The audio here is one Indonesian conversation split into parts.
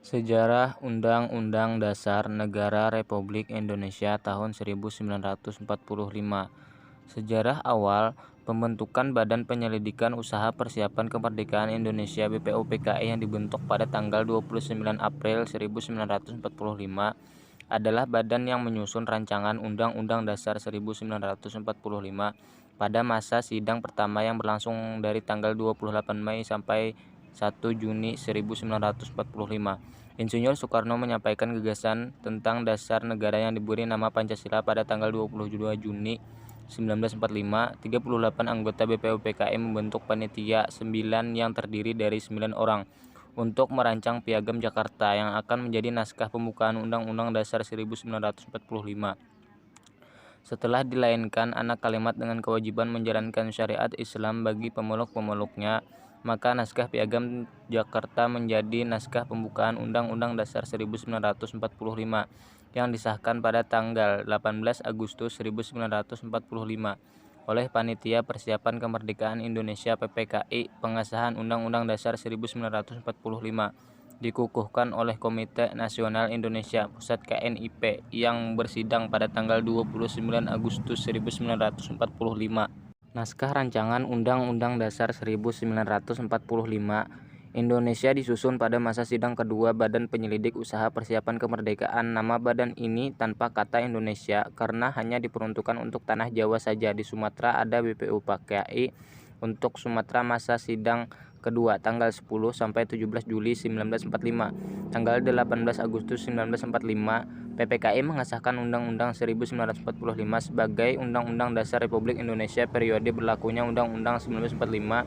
Sejarah Undang-Undang Dasar Negara Republik Indonesia tahun 1945. Sejarah awal pembentukan Badan Penyelidikan Usaha Persiapan Kemerdekaan Indonesia (BPUPKI) yang dibentuk pada tanggal 29 April 1945 adalah badan yang menyusun rancangan Undang-Undang Dasar 1945 pada masa sidang pertama yang berlangsung dari tanggal 28 Mei sampai 1 Juni 1945. Insinyur Soekarno menyampaikan gagasan tentang dasar negara yang diberi nama Pancasila pada tanggal 22 Juni 1945. 38 anggota BPUPKI membentuk panitia 9 yang terdiri dari 9 orang untuk merancang Piagam Jakarta yang akan menjadi naskah pembukaan Undang-Undang Dasar 1945. Setelah dilainkan anak kalimat dengan kewajiban menjalankan syariat Islam bagi pemeluk-pemeluknya, maka naskah Piagam Jakarta menjadi naskah pembukaan Undang-Undang Dasar 1945 yang disahkan pada tanggal 18 Agustus 1945 oleh Panitia Persiapan Kemerdekaan Indonesia (PPKI). Pengesahan Undang-Undang Dasar 1945 dikukuhkan oleh Komite Nasional Indonesia Pusat KNIP yang bersidang pada tanggal 29 Agustus 1945. Naskah Rancangan Undang-Undang Dasar 1945 Indonesia disusun pada masa sidang kedua Badan Penyelidik Usaha Persiapan Kemerdekaan. Nama badan ini tanpa kata Indonesia karena hanya diperuntukkan untuk tanah Jawa saja. Di Sumatera ada BPUPKI untuk Sumatera masa sidang kedua tanggal 10 sampai 17 Juli 1945. Tanggal 18 Agustus 1945 PPKI mengesahkan Undang-Undang 1945 sebagai Undang-Undang Dasar Republik Indonesia. Periode berlakunya Undang-Undang 1945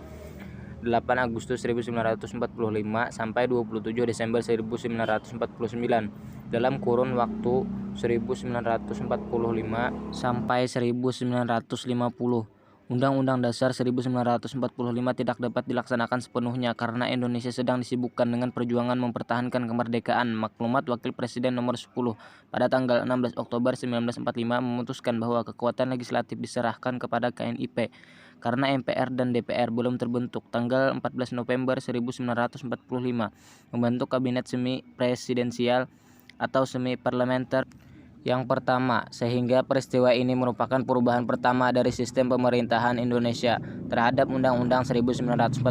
8 Agustus 1945 sampai 27 Desember 1949 dalam kurun waktu 1945 sampai 1950. Undang-Undang Dasar 1945 tidak dapat dilaksanakan sepenuhnya karena Indonesia sedang disibukkan dengan perjuangan mempertahankan kemerdekaan. Maklumat Wakil Presiden nomor 10 pada tanggal 16 Oktober 1945 memutuskan bahwa kekuatan legislatif diserahkan kepada KNIP karena MPR dan DPR belum terbentuk. Tanggal 14 November 1945 membentuk Kabinet Semi Presidensial atau semi parlementer yang pertama, sehingga peristiwa ini merupakan perubahan pertama dari sistem pemerintahan Indonesia terhadap Undang-Undang 1945.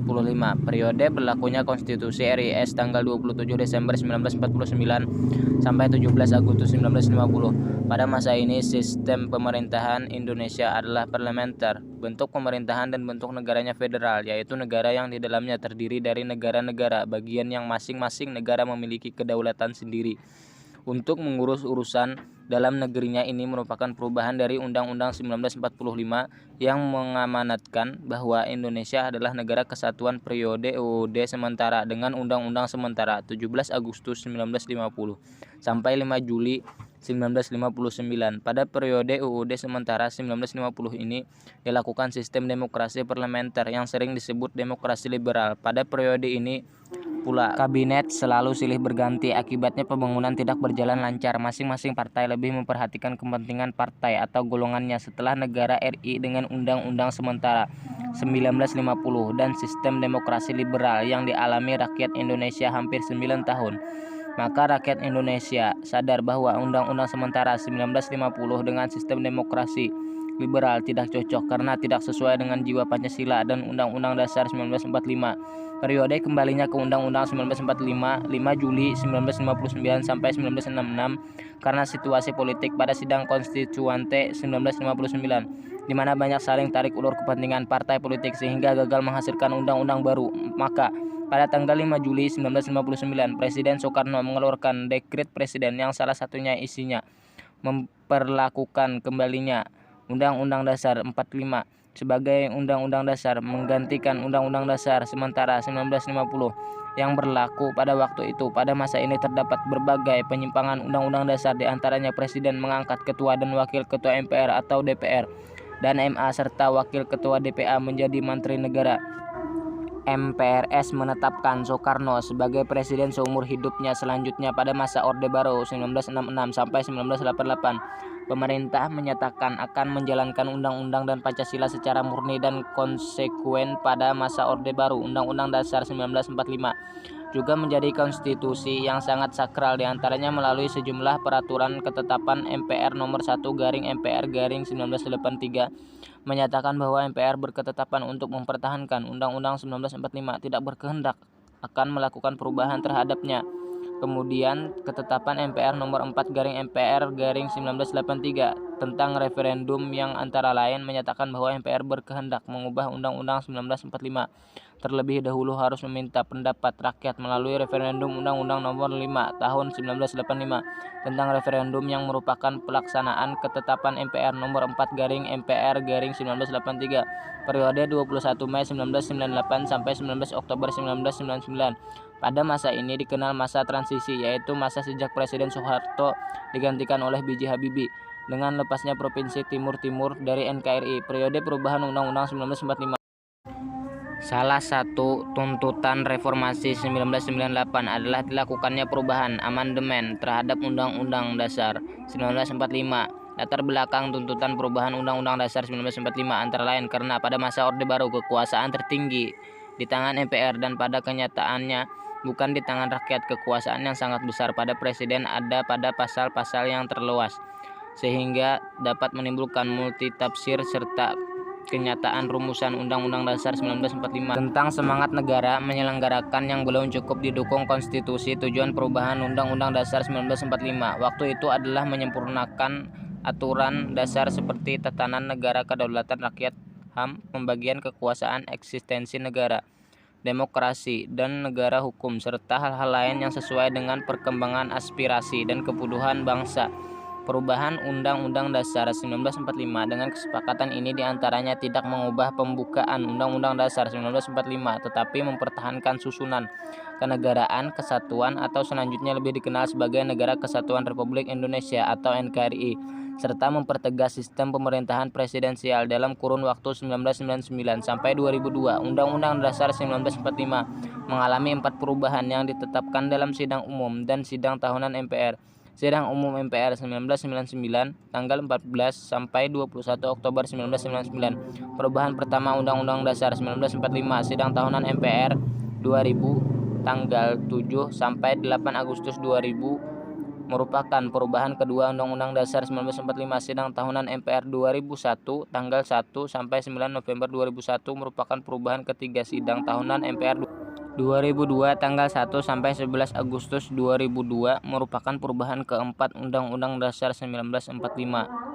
Periode berlakunya Konstitusi RIS tanggal 27 Desember 1949 sampai 17 Agustus 1950. Pada masa ini sistem pemerintahan Indonesia adalah parlementer. Bentuk pemerintahan dan bentuk negaranya federal, yaitu negara yang di dalamnya terdiri dari negara-negara bagian yang masing-masing negara memiliki kedaulatan sendiri untuk mengurus urusan dalam negerinya. Ini merupakan perubahan dari Undang-Undang 1945 yang mengamanatkan bahwa Indonesia adalah negara kesatuan periode UUD sementara dengan Undang-Undang sementara 17 Agustus 1950 sampai 5 Juli 1959. Pada periode UUD sementara 1950 ini dilakukan sistem demokrasi parlementer yang sering disebut demokrasi liberal. Pada periode ini pula kabinet selalu silih berganti. Akibatnya pembangunan tidak berjalan lancar. Masing-masing partai lebih memperhatikan kepentingan partai atau golongannya. Setelah negara RI dengan Undang-Undang Sementara 1950 dan sistem demokrasi liberal yang dialami rakyat Indonesia hampir 9 tahun, maka rakyat Indonesia sadar bahwa Undang-Undang Sementara 1950 dengan sistem demokrasi liberal tidak cocok karena tidak sesuai dengan jiwa Pancasila dan Undang-Undang Dasar 1945. Periode kembalinya ke Undang-Undang 1945 5 Juli 1959 sampai 1966 karena situasi politik pada sidang konstituante 1959 di mana banyak saling tarik ulur kepentingan partai politik sehingga gagal menghasilkan undang-undang baru. Maka pada tanggal 5 Juli 1959 Presiden Soekarno mengeluarkan dekret presiden yang salah satunya isinya memperlakukan kembalinya Undang-Undang Dasar 45 sebagai Undang-Undang Dasar menggantikan Undang-Undang Dasar Sementara 1950 yang berlaku pada waktu itu. Pada masa ini terdapat berbagai penyimpangan Undang-Undang Dasar, di antaranya Presiden mengangkat Ketua dan Wakil Ketua MPR atau DPR dan MA serta Wakil Ketua DPA menjadi Menteri Negara. MPRS menetapkan Soekarno sebagai presiden seumur hidupnya. Selanjutnya pada masa Orde Baru 1966 sampai 1988, pemerintah menyatakan akan menjalankan undang-undang dan Pancasila secara murni dan konsekuen. Pada masa Orde Baru, Undang-Undang Dasar 1945 juga menjadi konstitusi yang sangat sakral, diantaranya melalui sejumlah peraturan ketetapan MPR nomor 1/MPR/1983 menyatakan bahwa MPR berketetapan untuk mempertahankan Undang-Undang 1945, tidak berkehendak akan melakukan perubahan terhadapnya. Kemudian ketetapan MPR nomor 4/MPR/1983 tentang referendum yang antara lain menyatakan bahwa MPR berkehendak mengubah Undang-Undang 1945. Terlebih dahulu harus meminta pendapat rakyat melalui referendum Undang-Undang nomor 5 tahun 1985 tentang referendum yang merupakan pelaksanaan ketetapan MPR nomor 4/MPR/1983 periode 21 Mei 1998 sampai 19 Oktober 1999. Pada masa ini dikenal masa transisi, yaitu masa sejak Presiden Soeharto digantikan oleh B.J. Habibie dengan lepasnya Provinsi Timur Timur dari NKRI, periode perubahan Undang-Undang 1945. Salah satu tuntutan reformasi 1998 adalah dilakukannya perubahan amandemen terhadap Undang-Undang Dasar 1945. Latar belakang tuntutan perubahan Undang-Undang Dasar 1945 antara lain karena pada masa Orde Baru kekuasaan tertinggi di tangan MPR dan pada kenyataannya bukan di tangan rakyat. Kekuasaan yang sangat besar pada presiden ada pada pasal-pasal yang terluas, sehingga dapat menimbulkan multitafsir serta kenyataan rumusan Undang-Undang Dasar 1945 tentang semangat negara menyelenggarakan yang belum cukup didukung konstitusi. Tujuan perubahan Undang-Undang Dasar 1945 waktu itu adalah menyempurnakan aturan dasar seperti tatanan negara, kedaulatan rakyat, HAM, pembagian kekuasaan, eksistensi negara, demokrasi, dan negara hukum, serta hal-hal lain yang sesuai dengan perkembangan aspirasi dan kebutuhan bangsa. Perubahan Undang-Undang Dasar 1945 dengan kesepakatan ini diantaranya tidak mengubah pembukaan Undang-Undang Dasar 1945, tetapi mempertahankan susunan kenegaraan kesatuan atau selanjutnya lebih dikenal sebagai Negara Kesatuan Republik Indonesia atau NKRI, serta mempertegas sistem pemerintahan presidensial dalam kurun waktu 1999 sampai 2002. Undang-Undang Dasar 1945 mengalami 4 perubahan yang ditetapkan dalam sidang umum dan sidang tahunan MPR. Sidang Umum MPR 1999 tanggal 14 sampai 21 Oktober 1999. Perubahan pertama Undang-Undang Dasar 1945. Sidang tahunan MPR 2000 tanggal 7 sampai 8 Agustus 2000 merupakan perubahan kedua Undang-Undang Dasar 1945. Sidang tahunan MPR 2001 tanggal 1 sampai 9 November 2001 merupakan perubahan ketiga. Sidang tahunan MPR 2002 tanggal 1 sampai 11 Agustus 2002 merupakan perubahan keempat Undang-Undang Dasar 1945.